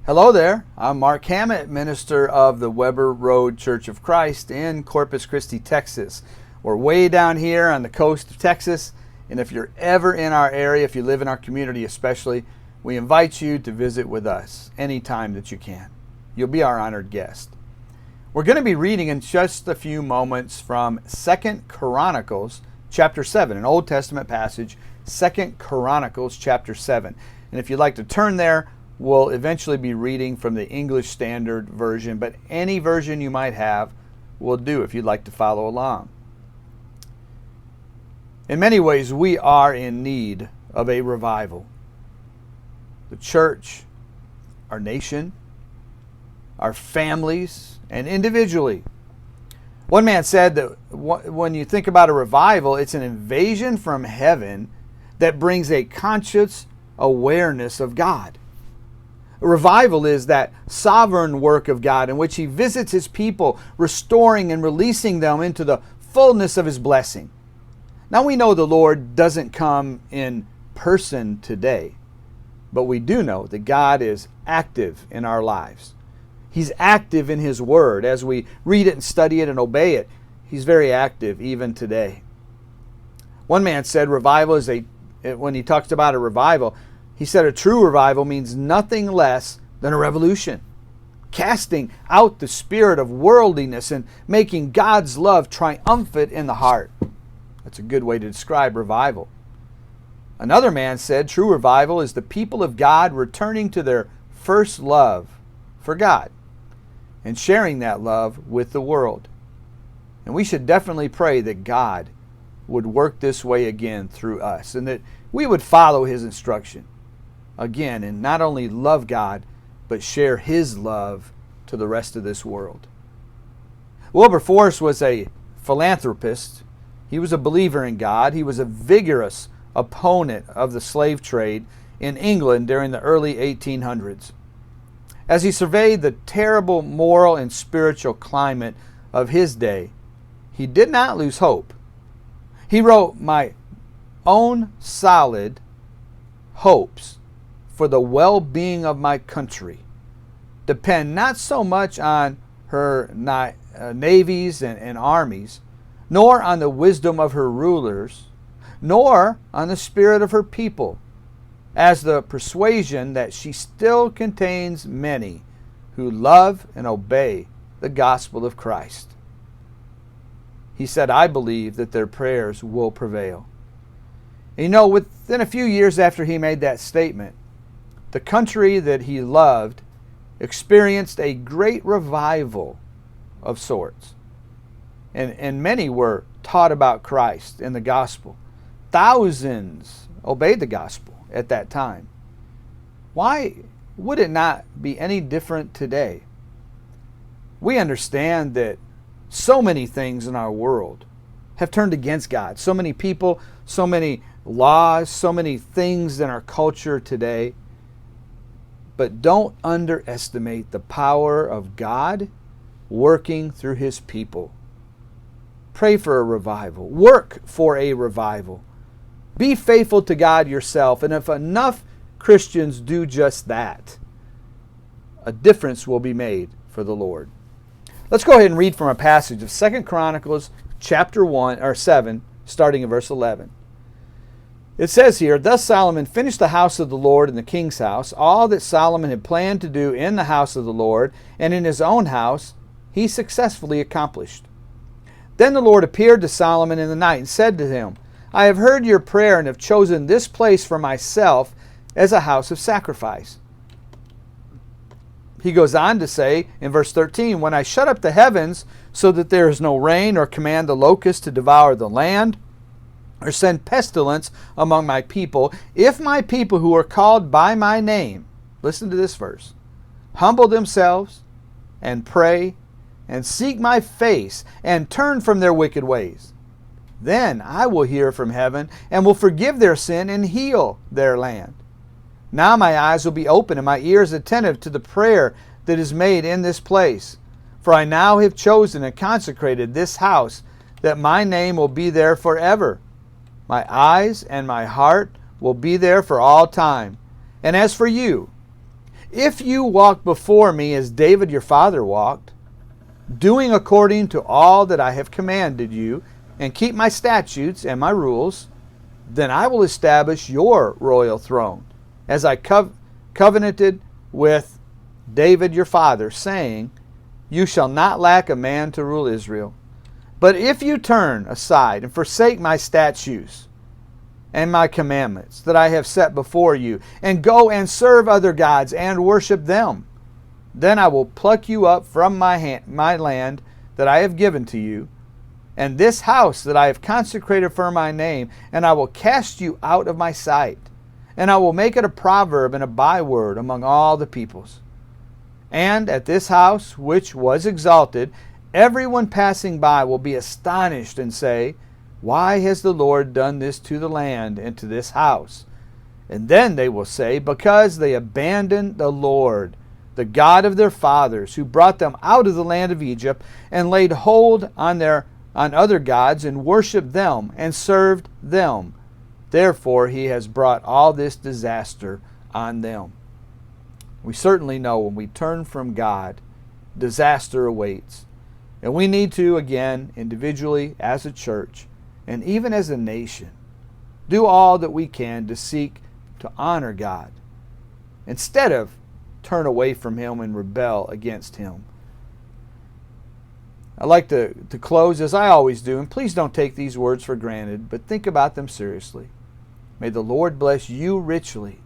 Hello there. I'm Mark Hammett, minister of the Weber Road Church of Christ in Corpus Christi, Texas. We're way down here on the coast of Texas, and if you're ever in our area, if you live in our community especially, we invite you to visit with us anytime that you can. You'll be our honored guest. We're going to be reading in just a few moments from 2 Chronicles chapter 7, an Old Testament passage, 2 Chronicles chapter 7. And if you'd like to turn there, we'll eventually be reading from the English Standard Version, but any version you might have will do if you'd like to follow along. In many ways, we are in need of a revival. The church, our nation, our families, and individually. One man said that when you think about a revival, it's an invasion from heaven that brings a conscious awareness of God. A revival is that sovereign work of God in which He visits His people, restoring and releasing them into the fullness of His blessing. Now we know the Lord doesn't come in person today, but we do know that God is active in our lives. He's active in His Word. As we read it and study it and obey it, He's very active even today. One man said revival is when he talks about a revival, he said a true revival means nothing less than a revolution, casting out the spirit of worldliness and making God's love triumphant in the heart. That's a good way to describe revival. Another man said true revival is the people of God returning to their first love for God and sharing that love with the world. And we should definitely pray that God would work this way again through us and that we would follow His instruction again and not only love God, but share His love to the rest of this world. Wilberforce was a philanthropist. He was a believer in God. He was a vigorous opponent of the slave trade in England during the early 1800s. As he surveyed the terrible moral and spiritual climate of his day, he did not lose hope. He wrote, "My own solid hopes for the well-being of my country depend not so much on her navies and armies, nor on the wisdom of her rulers, nor on the spirit of her people, as the persuasion that she still contains many who love and obey the gospel of Christ." He said, "I believe that their prayers will prevail." And you know, within a few years after he made that statement, the country that he loved experienced a great revival of sorts. And many were taught about Christ and the gospel. Thousands obeyed the gospel at that time. Why would it not be any different today? We understand that so many things in our world have turned against God. So many people, so many laws, so many things in our culture today. But don't underestimate the power of God working through His people. Pray for a revival. Work for a revival. Be faithful to God yourself. And if enough Christians do just that, a difference will be made for the Lord. Let's go ahead and read from a passage of 2 Chronicles chapter 7, starting in verse 11. It says here, "Thus Solomon finished the house of the Lord and the king's house. All that Solomon had planned to do in the house of the Lord and in his own house, he successfully accomplished. Then the Lord appeared to Solomon in the night and said to him, I have heard your prayer and have chosen this place for myself as a house of sacrifice." He goes on to say in verse 13, "When I shut up the heavens so that there is no rain, or command the locusts to devour the land, or send pestilence among my people, if my people who are called by my name," listen to this verse, "humble themselves and pray and seek my face and turn from their wicked ways, then I will hear from heaven and will forgive their sin and heal their land. Now my eyes will be open and my ears attentive to the prayer that is made in this place. For I now have chosen and consecrated this house, that my name will be there forever. My eyes and my heart will be there for all time. And as for you, If you walk before me as David your father walked, doing according to all that I have commanded you, and keep my statutes and my rules, then I will establish your royal throne, as I covenanted with David your father, saying, you shall not lack a man to rule Israel. But if you turn aside and forsake my statutes and my commandments that I have set before you, and go and serve other gods and worship them, then I will pluck you up from my land that I have given to you, and this house that I have consecrated for my name, and I will cast you out of my sight, and I will make it a proverb and a byword among all the peoples. And at this house which was exalted, everyone passing by will be astonished and say, why has the Lord done this to the land and to this house? And then they will say, because they abandoned the Lord, the God of their fathers, who brought them out of the land of Egypt, and laid hold on other gods, and worshipped them, and served them. Therefore he has brought all this disaster on them. We certainly know when we turn from God, disaster awaits. And we need to, again, individually, as a church, and even as a nation, do all that we can to seek to honor God, instead of turn away from Him and rebel against Him. I'd like to close as I always do, and please don't take these words for granted, but think about them seriously. May the Lord bless you richly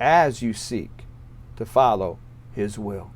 as you seek to follow His will.